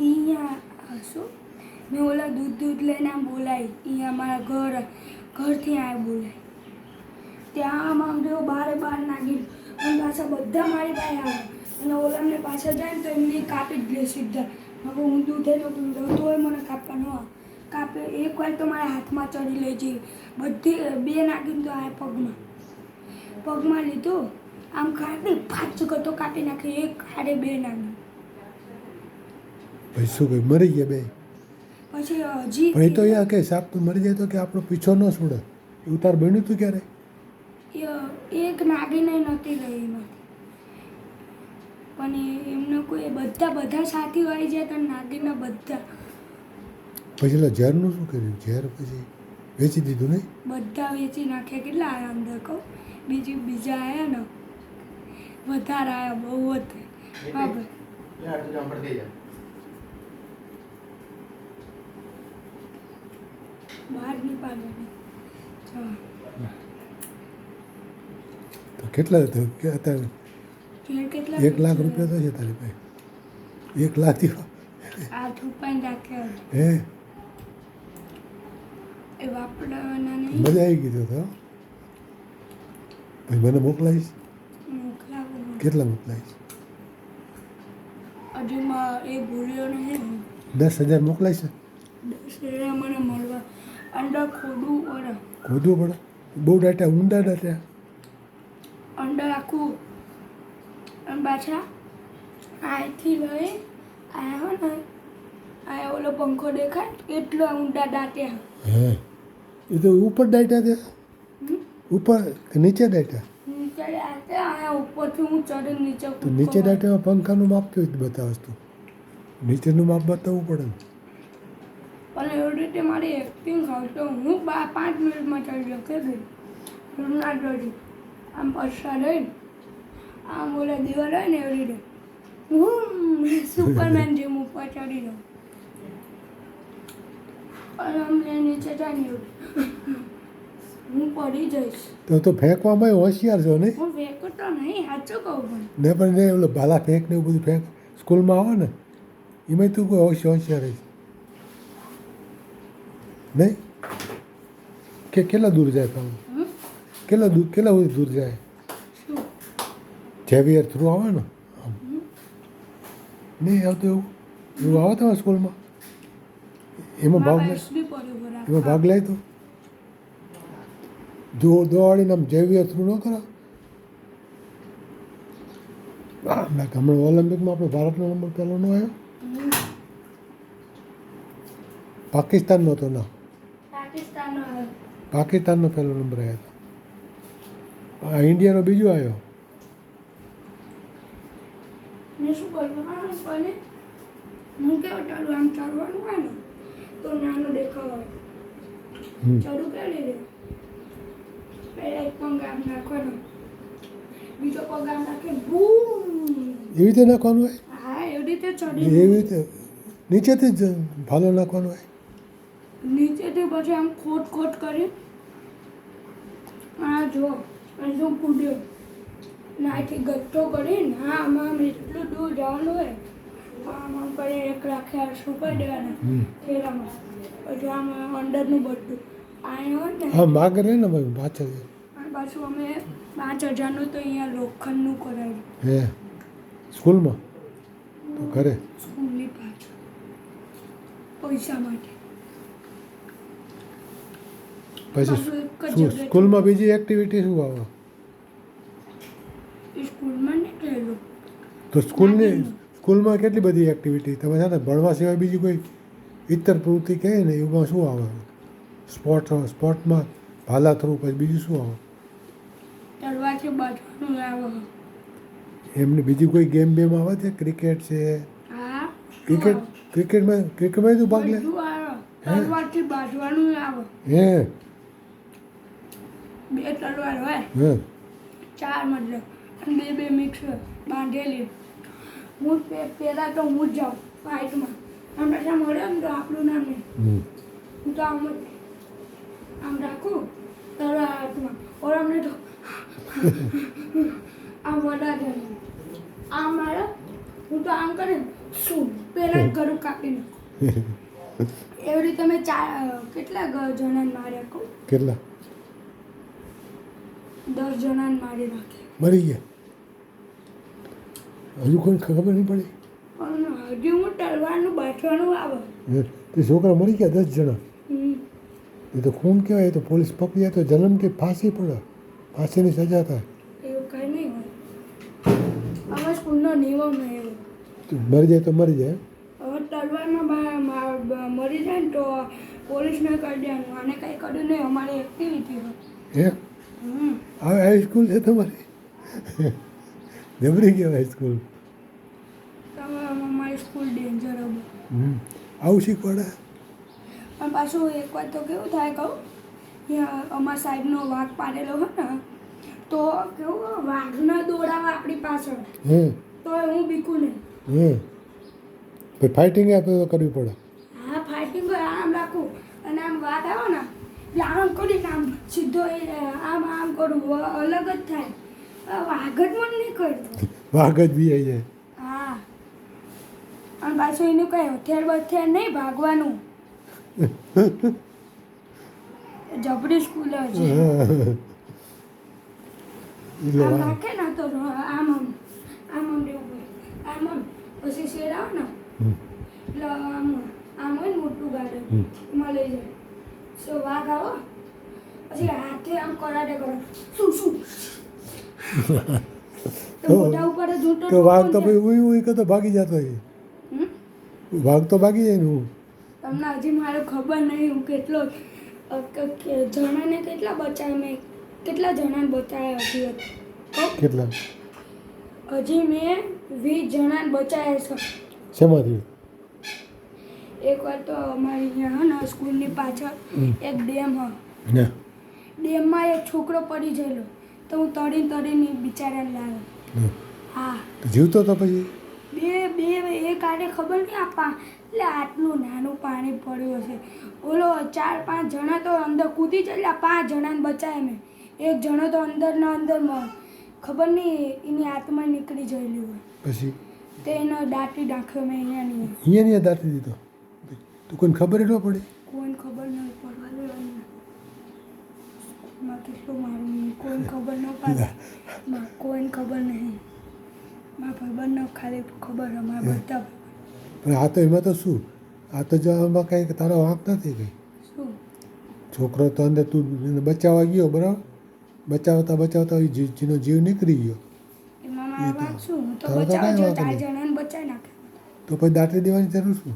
અહીંયા શું મેં ઓલા દૂધ લઈને આમ બોલાવી અહીંયા મારા ઘરથી આ બોલાય ત્યાં આમ જો બહાર નાખી અને પાછા બધા મારી પાસે આવે અને ઓલામને પાછળ જાય ને તો એમને કાપી જ લે સીધા હવે હું દૂધેલો પીવડો તોય મને કાપવા ન કાપે એક વાર તો મારા હાથમાં ચડી લે છે બધી બે નાખીને તો આ પગમાં લીધું આમ કાપી પાછું કરતો કાપી નાખી એક હાડે બે નાખી ભાઈ શું ભાઈ મરી ગયા બે પછી હજી ભાઈ તો યાર કે સાપ તો મરી જાય તો કે આપણો પીછો ન છોડે એવું તાર બન્યું તું ક્યારે એક નાગીને નહોતી લઈ એમાંથી પણ એમને કોઈ બધા સાથી હોય છે તો નાગીના બધા પછી એટલે ઝેરનું શું કર્યું ઝેર પછી વેચી દીધું નહીં બધા વેચી નાખ્યા કેટલા આવ્યા અંદર કહું બીજા આવ્યા ને વધારે આવ્યા બહુ જ હા ભાઈ બહાર નહીં પાડવાની તો કેટલા અત્યારે કેટલા 1 લાખ રૂપિયા તો છે તારી પાસે 1 લાખ થી 8 રૂપિયા રાખ્યા હે એ વાપરવાના નહીં મજા આવી ગઈ તો ભાઈ મને મોકલાવીશ મોકલાવું કેટલા મોકલાવીશ હજુમાં એ ભૂલ્યો નહીં 10,000 મોકલાવીશ 10,000 મને મળવા અંડર ખોદવું પડે બહુ ડાટા ઊંડા ડાટા અંડર આખું અને પાછા અહીંથી લઈ આયા હો ને આ ઓલો પંખો દેખાય એટલો ઊંડા દાટ્યા હે એ તો ઉપર ડાટા છે ઉપર કે નીચે ડાટા નીચે દાટ્યા આયા ઉપરથી હું ચડી નીચે તો નીચે ડાટામાં પંખાનું માપ કેવી રીતે બતાવસ તું નીચેનું માપ બતાવવું પડે ને પણ એવી રીતે મારી એક્ટિંગ હોય તો હું 5 મિનિટમાં ચડી જાઉં કે ના ચડી આમ પૈસા લઈને આમ ઓલા દિવાલ હોય ને એવી રીતે હું સુપરમેન જેમ ઉપર ચડી જાઉં અને અમને નીચે જાય હું પડી જઈશ તો ફેંકવામાં હોશિયાર છો નહીં હું ફેંકતો તો નહીં સાચું કહું પણ ને પણ ને ઓલો ભાલા ફેંક ને એવું બધું ફેંક સ્કૂલમાં આવે ને એમાં તું કોઈ હોશિયાર છે નહીં કેટલા દૂર જાય પાછું કેટલા દૂર જાય ઝેવિયર થ્રુ આવે ને આમ નહીં આવતું એવું આવે તમારા સ્કૂલમાં એમાં ભાગ લે તો દોડીને આમ ઝેવિયર થ્રુ ન કરા હમણાં ઓલિમ્પિકમાં આપણો ભારતનો નંબર પહેલો ન આવ્યો પાકિસ્તાનનો હતો ના પાકિસ્તાનનો પહેલો નંબર આવ્યો હતો ઇન્ડિયાનો બીજો આવ્યો શું કરવાનું પણ હું કેવું ચાલુ આમ ચાલવાનું હોય ને તો નાનો દેખાવ હોય ચાલુ કરી દે પહેલા એક પગ આમ નાખવાનો બીજો પગ આમ નાખે બૂમ એવી રીતે નાખવાનું હોય હા એવી રીતે ચડી એવી રીતે નીચેથી જ ભાલો નાખવાનો હોય નીચેથી પછી આમ ખોટ કરી આ જો કૂદ્યો નાથી ગટ્ટો કરીને હા આમાં એટલું દૂર જવાનું હોય આમ કરી એક રાખ્યા શું કરી દેવાના ફેરામાં પછી આમાં અંદરનું બધું અહીંયા હોય ને હા માગ રહે ને ભાઈ પાછળ પાછું અમે 5,000નું તો અહીંયા લોખંડનું કરાવ્યું હે સ્કૂલમાં તો કરે સ્કૂલની પાછળ પૈસા માટે પછી સ્કૂલમાં બીજી એક્ટિવિટી શું આવે સ્કૂલમાં નીકળેલું તો સ્કૂલમાં કેટલી બધી એક્ટિવિટી તમે છે ને ભણવા સિવાય બીજી કોઈ ઇતર પ્રવૃત્તિ કહે ને એમાં શું આવે સ્પોર્ટમાં ભાલા થ્રુ પછી બીજું શું આવે તલવારથી બાજવાનું આવે એમને બીજી કોઈ ગેમ બેમ આવે છે ક્રિકેટ છે હા ક્રિકેટમાં તું ભાગ લે તલવારથી બાજવાનું આવે હે 2 તલવાર હોય હે 4 મતલબ અને બે મિક્સ બાંધેલી હું પહેલાં તો હું જ જાઉં ફાઇટમાં આમ પાછા મળે ને તો આપણું નામ નહીં હું તો આમ રાખું તારા હાથમાં ઓર અમને તો આમ વધારે આમ મારે હું તો આમ કરીને શું પેલા જ ગળું કાપી નાખું. એવી રીતે મેં કેટલા જણાને માર્યા કહું? કેટલા 10 જણાને મારી નાખ્યા. મરી ગયા? હજુ કોઈ ખબર નહીં પડી? પણ હજી હું તલવારનું બાંધવાનું આવે. તે છોકરા મરી ગયા 10 જણા. હમ. એ તો ખૂન કહેવાય. એ તો પોલીસ પકડી જાય તો જન્મ કે ફાંસી પડે, ફાંસીની સજા થાય. એવું કંઈ નહીં હોય. અમારા સ્કૂલનો નિયમ છે એવો. તો મરી જાય તો મરી જાય. હવે તલવારમાં મરી જાય ને તો પોલીસને કરી દેવાનું. આને કંઈ કર્યું નહીં, અમારી એક્ટિવિટી હોય. હે હવે હાઈસ્કૂલ છે તમારી? જબરી કહેવાય હાઈસ્કૂલ. અમારી સ્કૂલ ડેન્જર હવે. આવું શીખવાડે? પણ પાછું એક વાત તો કેવું થાય કહું, અમારા સાહેબનો વાઘ પાડેલો હોય ને તો કેવું વાઘના દોડાવા આપણી પાછળ તો હું બીકું નહીં. પછી ફાઇટિંગ આપણે કરવી પડે. હા, ફાઇટિંગ આમ રાખું અને આમ વાઘ આવ્યો ને એટલે આમ કરીને આમ સીધો આમ કરું, અલગ જ થાય. વાઘ જ મને નહીં કરતો. વાઘ જ બી આવી જાય. હા, અને પાછું એનું કંઈ હથિયાર બથિયાર નહીં, ભાગવાનું. જબરી સ્કૂલ છે. આમ રાખે ને તો આમ રહેવું પડે. આમ પછી શેર આવે ને એટલે આમ હોય ને મોટું ગાર્ડન એમાં લઈ જાય. સો વાઘ આવો પછી હાથે આમ કરાટે કરો શું તો મોઢા ઉપર જ ઊંટો તો વાઘ તો ભાઈ ઉઈ કે તો ભાગી જતો હોય. વાઘ તો ભાગી જાય ને. હું તમને હજી મારે ખબર નહીં હું કેટલો જણાને કેટલા બચાવ્યા મેં, કેટલા જણાને બચાવ્યા હજી. કેટલા? હજી મેં 20 જણાને બચાવ્યા છે. શેમાંથી? એક વાર તો અમારી અહીંયા હે ને સ્કૂલની પાછળ એક ડેમ હ. ડેમમાં એક છોકરો પડી ગયેલો તો હું તડીને બિચારાને લાવ્યો. હા, જીવતો તો પછી? બે એક આને ખબર નહીં એટલે આટલું નાનું પાણી પડ્યું હશે. ઓલો 4-5 જણા તો અંદર કૂદી જાય એટલે 5 જણાને બચાવ્યા મેં. એક જણો તો અંદરમાં ખબર નહીં એની આત્મા નીકળી ગયેલી હોય. પછી તે એને દાટી નાખ્યો મેં અહીંયાની. અહીંયા દાટી દીધો? તો કોઈને ખબર ન પડી? કોઈને ખબર નહીં પડવા દેવાની. માં કેટલું મારું કોઈને ખબર ન પડે. કોઈને ખબર નહીં. મારા ભાઈબંધને ખાલી ખબર અમારા બધા. પણ આ તો એમાં તો શું, આ તો જો આમાં કંઈ તારો વાંક નથી કંઈ. શું છોકરો તો અંદર તું એને બચાવવા ગયો, બરાબર? બચાવતા જેનો જીવ નીકળી ગયો એમાં મારા વાત શું? હું તો તારો તો બચાવ કાંઈ જો વાંક 4 નહીં. જણાને બચાવી નાખે. તો પછી દાટી દેવાની જરૂર શું?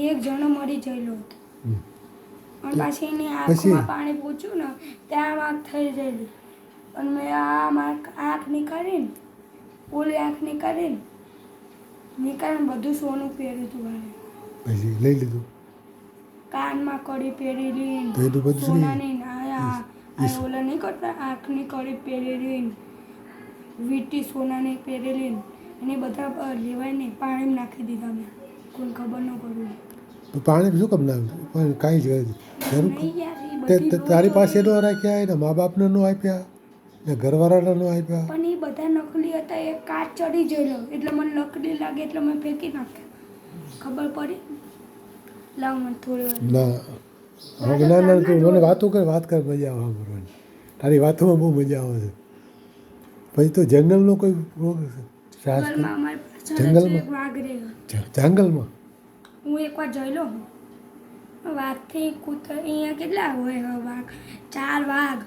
એક જણો મરી ગયેલો હતો અને પાછી એની પછી? આંખમાં પાણી પૂછ્યું ને ત્યાં આંખ થઈ ગયેલી અને મેં આંખ નીકાળીને ઓલી આંખ નીકાળીને બધું સોનું પહેર્યું હતું મારે. પછી લઈ લીધું? કાનમાં કડી પહેરેલી, તો એ તો બધું શું? સોનાની ઓલા નહીં કરતા આંખની કડી પહેરેલી, વીંટી સોનાની પહેરેલી અને બધા લેવાય નહીં, પાણીમાં નાખી દીધા મેં. કોઈ ખબર ન પડ્યું. તો પાણી શું કામ ના પણ કાંઈ જરૂર નહીં યાર, એ બધી તારી પાસે ન રાખ્યા એના મા બાપને ન આપ્યા ને ઘરવાળાને ન આપ્યા? પણ એ બધા નકલી હતા. એ કાચ ચડી ગયેલો એટલે મને નકલી લાગે એટલે મેં ફેંકી નાખ્યા. ખબર પડી? લાવ મને થોડી વાર. ના તું મને વાત કર મજા આવે સાંભળવાની. તારી વાતોમાં બહુ મજા આવે છે. પછી તો જંગલનો કોઈ જંગલમાં અમારી પાછળ જંગલમાં? એક વાઘ રહ્યો. જંગલમાં? હું એકવાર જઈલો વાઘથી કૂતરા અહીંયા કેટલા હોય વાઘ? 4 વાઘ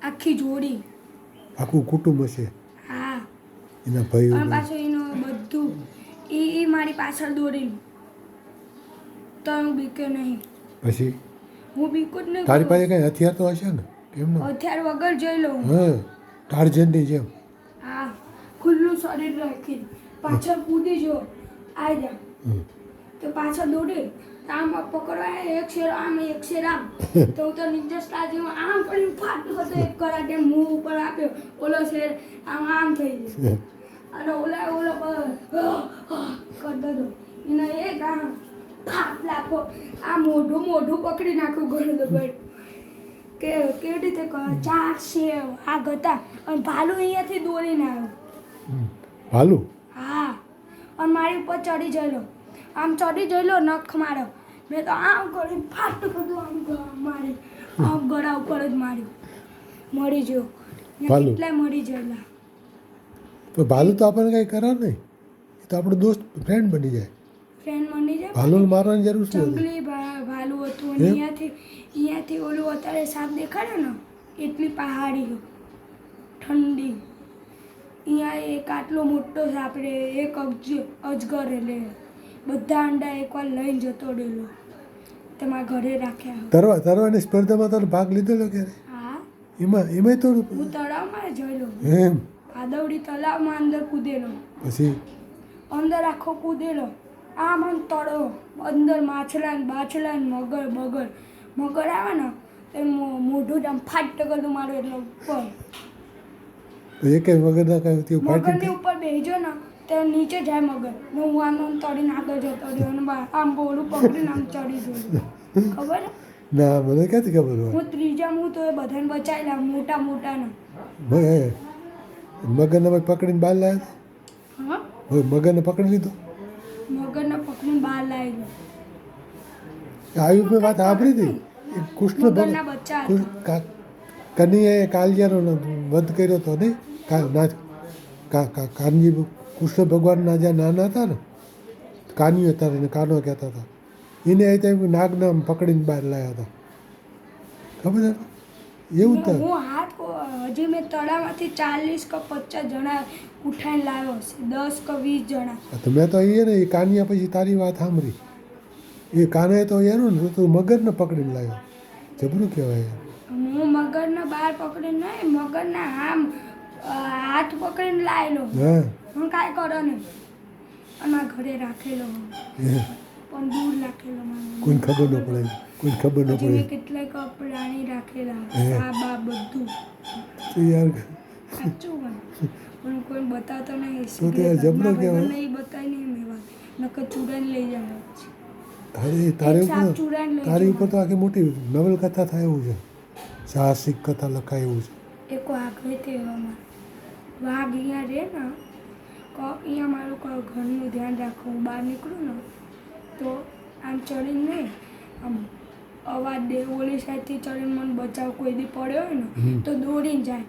આખી જોડી. આખું કુટુંબ હશે હા, એના ભાઈઓ? અને પાછું એનું બધું એ મારી પાછળ દોડીને તો હું બીકે નહીં. પછી હું બીકું જ નહીં. તારી પાસે કંઈ હથિયાર તો હશે ને? કેમ ન? હથિયાર વગર જઈ લઉં. હા, ટાર્જનની જેમ. હા, ખુલ્લું શરીર રાખીને પાછળ કૂદી જો આવી જા તો પાછળ દોડી આમ પકડવા એક શેર આમ એક શેર આમ તો હું તો નિર્દોષતા જેવું આમ કરીને ફાટતો હતો. એક કરાટે મું ઉપર આપ્યો, ઓલો શેર આમ થઈ ગયો અને ઓલો કરતો હતો એને એક આમ ફાટ લાખો આ મોઢું પકડી નાખ્યું ઘણું તો ગળ કે કેવી રીતે 4 શેર આગ હતા અને ભાલુ અહીંયાથી દોડીને આવ્યો. ભાલું? હા, અને મારી ઉપર ચડી ગયેલો. આમ ચડી ગયેલો, નખ માર્યો. મેં તો આમ કરીને ફાટ બધું આમ મારી આમ ગળા ઉપર જ માર્યું. મરી ગયો. ભાલુ? કેટલાય મરી ગયેલા. તો ભાલુ તો આપણને કંઈ કરે નહીં, એ તો આપણો દોસ્ત ફ્રેન્ડ બની જાય. ફ્રેન્ડ મળી જાય. ભાલુને મારવાની જરૂર શું હતી? જંગલી ભાલુ હતું અને એમ? અહીંયાથી ઓલું અત્યારે સાપ દેખાડે ને એટલી પહાડી ઠંડી. અહીંયા એક આટલો મોટો સાપ રે, એક અજગર એટલે બધા અંડા એકવાર લઈને જતો રહેલો. તમારા ઘરે રાખ્યા. તરવાની સ્પર્ધામાં તો ભાગ લીધેલો ક્યારે? હા, એમાંય તો હું તળાવમાં જોયેલો. એમ આદવડી તળાવમાં અંદર કૂદેલો. પછી અંદર આખો કૂદેલો. આમ તળો અંદર માછલા ને બાછલા ને મગર આવે ને તો મોઢું જ આમ ફાટ કરતું મારું એટલે ઉપર. એક વગરના કાંઈ મગરની ઉપર બેસજો ને તો નીચે જાય મગર. હું આમ તળીને આગળ જતો રહ્યો અને આમ બોલું પકડીને આમ ચડી ગયો. ખબર? ના, મને ક્યાંથી ખબર હોય. હું ત્રીજામાં હું તો એ બધાને બચાવેલા મોટાને. મગરને પછી પકડીને બહાર લાવ્યા હા, હતા? મગરને પકડી લીધો? મગરને પકડીને બહાર લાવી ગયો. આયુબ મેં વાત સાંભળી હતી. એ કૃષ્ણ મગરના બચ્ચા હતા. કનૈયાએ કાલિયાનો વધ કર્યો હતો નહીં? કાનજી કૃષ્ણ ભગવાનના જ્યાં નાના હતા ને, કાનિયો હતા એને કાનો કહેતા હતા, એને અહીં નાગને આમ પકડીને બહાર લાવ્યા હતા. ખબર છે? એવું જ હું હાથ હજી મેં તળાવમાંથી 40 કે 50 જણા ઉઠાઈને લાવ્યો છે. 10 કે 20 જણા. તો મેં તો એ ને એ કાનિયા પછી તારી વાત સાંભળી. એ કાનાએ તો એનું ને તું મગરને પકડીને લાવ્યો. જબરું કહેવાય. હું મગરને બહાર પકડીને નહીં, મગરના હાથ પકડીને લાવેલો. હા, હું કાંઈ કરો નહીં. અમારા ઘરે રાખેલો પણ દૂર રાખેલો. કોઈને ખબર ન પડે, કોઈને ખબર ન હજી પડે. મેં કેટલાક પ્રાણી રાખેલા, આ બધું તો યાર સાચું હોય પણ કોઈ બતાવતો નહીં. તો તે જબરો કહેવાય. નહીં બતાવી નહીં મેં વાત. નકર ચૂડાને લઈ જાય. તારી સાપ ઉપર ચૂડાને લઈ તારી જાય. ઉપર તો આખી મોટી નવલકથા થાય એવું છે, સાહસિક કથા લખાય એવું છે. એક વાઘ હોય તે એવામાં વાઘ અહીંયા રહે ને અહીંયા મારું ઘરનું ધ્યાન રાખો. હું બહાર નીકળું ને તો આમ ચડીને નહીં, આમ અવાજ દે. ઓલી સાઈડથી ચડીને મને બચાવ કોઈ દી પડ્યો હોય ને તો દોડીને જાય.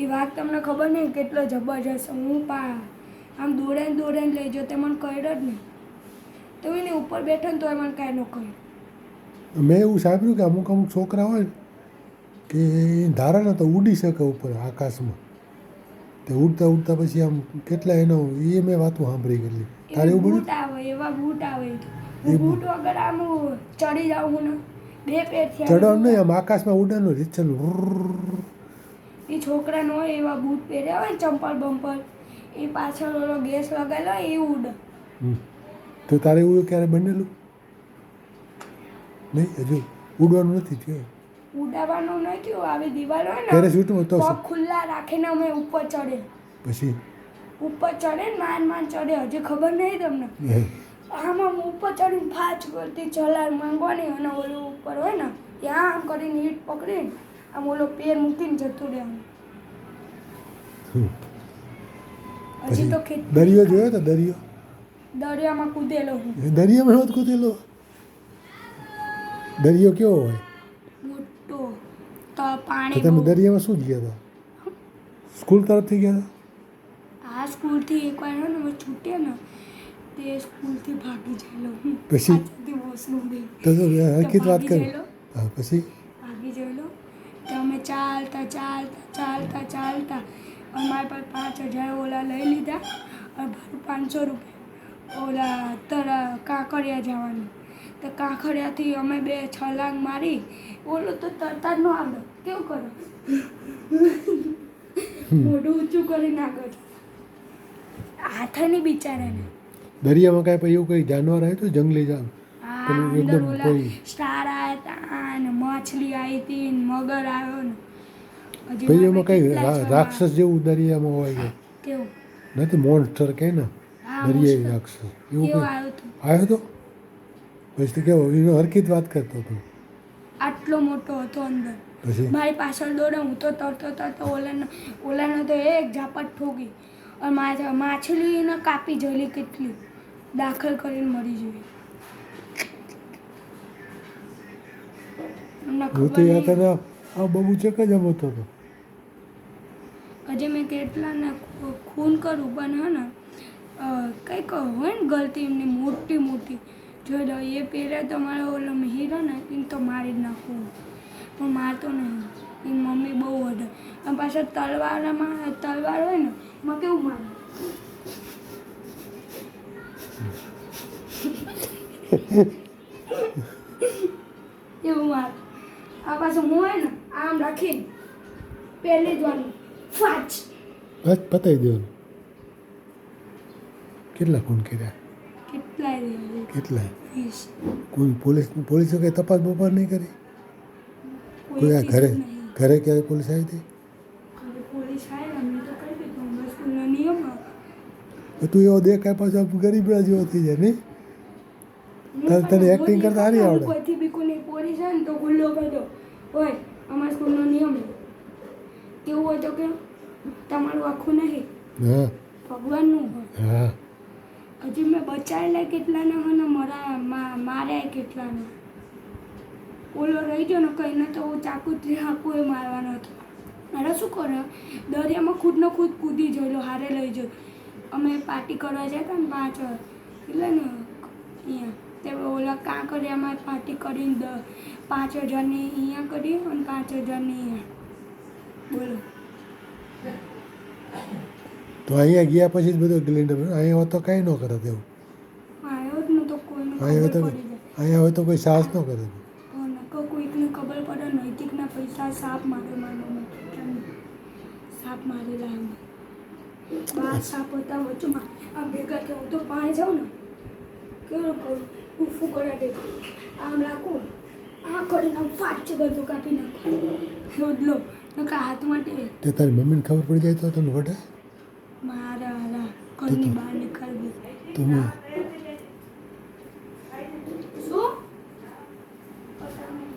એ વાઘ તમને ખબર નહીં કેટલો જબરજસ્ત. હું આમ દોડાઈને લઈ જાઉં તે મને કહ્યો જ નહીં. તો એને ઉપર બેઠો ને તોય મને કાંઈ ન કહ્યું. મેં એવું સાંભળ્યું કે અમુક છોકરા હોય ને કે ધારે ને તો ઉડી શકે ઉપર આકાશમાં. તે ઉડતા પછી આમ કેટલા એનો એ મેં વાતો સાંભળી ગયેલી. તારે એવું બધું બૂટ આવે, એવા બૂટ આવે. હું બૂટ વગર આમ ચડી જાઉં ને 2 પેર થયા. ચડવાનું નહીં, આમ આકાશમાં ઉડવાનું રીચલ. એ છોકરાનો હોય એવા બૂટ પહેર્યા હોય ને ચંપલ બમ્પર, એ પાછળ ઓલો ગેસ લગાવેલો હોય એ ઉડે. તો તારે એવું ક્યારે બનેલું નહીં? હજુ ઉડવાનું નથી થયું. ઉડાવવાનું નહીં થયું. આવી દિવાલ હોય ને પેરાશૂટમાં તો પગ ખુલ્લા રાખીને અમે ઉપર ચડે. પછી ઉપર ચડે ને માંડ ચડે. હજી ખબર નહીં તમને. આમાં ઉપર ચડીને ફાચ કરતી ચલાર માંગવાની અને ઓલું ઉપર હોય ને ત્યાં આમ કરીને ઈટ પકડીને આમ ઓલો પેર મૂકીને જતું રહેવાનું. હજી તો દરિયો જોયો તો દરિયો? દરિયામાં કૂદેલો હું. દરિયામાં નહોતો કૂદેલો? દરિયો કેવો હોય? મોટો તો તો પાણી તમે બહુ. દરિયામાં શું જ ગયા હતા? સ્કૂલ તરફથી ગયા હતા? આ સ્કૂલથી એકવાર ને અમે છૂટ્યા ને તે સ્કૂલથી ભાગી ગયેલો. પછી? પાછળથી વોશરૂમ ગઈ. તો હકીકત વાત કરી. ગયેલો. હા, પછી ભાગી ગયેલો તો અમે ચાલતા અમારી પાસે 5,000 ઓલા લઈ લીધા અને ભાડું 500 રૂપિયા. ઓલા કાંકરિયા જવાનું. તો કાંકરિયાથી અમે 2 છલાંગ મારી. ઓલું તો તરતા જ ન આવડે. કેવું કરો? મોઢું ઊંચું કરી નાખો. હાથ નહીં બિચારાને. દરિયામાં કાંઈ પછી એવું કંઈ જાનવર આવ્યું હતું જંગલી જાનવર? હા, પેલું અંદર એકદમ ઓલા કોઈ સ્ટાર આવ્યા હતા ને માછલી આવી હતી ને મગર આવ્યો ને. હજી પછી મારા એમાં કંઈ કેટલા છલાંગ રાક્ષસ જેવું દરિયામાં હોય છે કેવું? નથી? મોન્સ્ટર કહે ને, હા, દરિયાઈ monster. રાક્ષસ એવું કેવું કંઈ આવ્યું હતું? આવ્યો હતો? પછી તો કેવો એનો હરકીત વાત કરતો હતો. આટલો મોટો હતો અંદર. પછી મારી પાછળ દોડે. હું તો તરતો ઓલાનો તો એક ઝાપટ ઠોકી અને માછલી એને કાપી જોયેલી કેટલી દાખલ કરીને મરી જોઈએ. અમને હું તો ખબર યાદ નહીં. હતા આ બબુ ચક જ આમ હતો તો હજી મેં કેટલાને ખૂન કરું પણ હે ને કંઈક હોય ને ગલતી એમની મોટી મોટી જોઈ લો એ પહેલાં તો મારો ઓલો હીરો ને એને તો મારી જ નાખવું પણ મારતો નહીં. એની મમ્મી બહુ વધારે અને પાછળ તલવાર હોય ને એમાં કેવું મારે એવું મારે. આ પાછું હું હોય ને આમ રાખીને પહેલી જ વાનું ફાચ બસ પતાવી દેવાનું. કેટલા ફોન કર્યા કેટલાય રહ્યા કેટલા 20 કોઈ પોલીસે કંઈ તપાસ બપાસ નહીં કરી કોઈ આ ઘરે ઘરે ક્યારે પોલીસ આવી હતી પોલીસ આવે ને તો કરી દીધું અમારા સ્કૂલના નિયમમાં. તો તું એવો દેખાય પાછો ગરીબડા જેવો થઈ જાય નહીં તને એક્ટિંગ કરતા સારી આવડે. કોઈથી બી કોઈ પોલીસ આવે ને તો ગુલ્લો કરી દો હોય અમારા સ્કૂલનો નિયમ કેવું હોય તો કે તમારું આખું નહીં હા ભગવાનનું હોય. હા હજી મેં બચાવેલા કેટલાને મને માર્યા કેટલાને. ઓલો રહી ગયો ને કહીને તો હું ચાકુથી આખું એ મારવાનો હતો. અરે શું કરે દરિયામાં ખુદનો ખુદ કૂદી જોયેલો હારે લઈ ગયો. અમે પાર્ટી કરવા જતા ને 5 એટલે ને અહીંયા તે ઓલા કાંકરિયામાં પાર્ટી કરીને 5,000ની અહીંયા કરી અને 5,000ની અહીંયા બોલો. તો અહીંયા ગયા પછી જ બધો ગ્લિન્ડર અહીંયા હોત તો કાંઈ ન કરે તેવું આવ્યો જ ને તો કોઈને અહીંયા ખબર હોય તો પડી જાય. અહીંયા હોય તો કોઈ સાહસ ન કરે. કોઈકને ખબર પડે નૈતિકના પૈસા સાપ મારે મારવાનો સાપ મારેલા એમ 12 સાપ હતા વચમાં આમ ભેગા થયા હું તો પાણી જાઉં ને કેવું કરું ઉફું કરે દે આમ રાખું આ કરીને આમ ફાટ છે બધું કાપી નાખું રોડલો નકા હાથમાં તે તારી મમ્મીને ખબર પડી જાય તો તને વઢે મારા ઘરની બહાર નીકળવી તો હું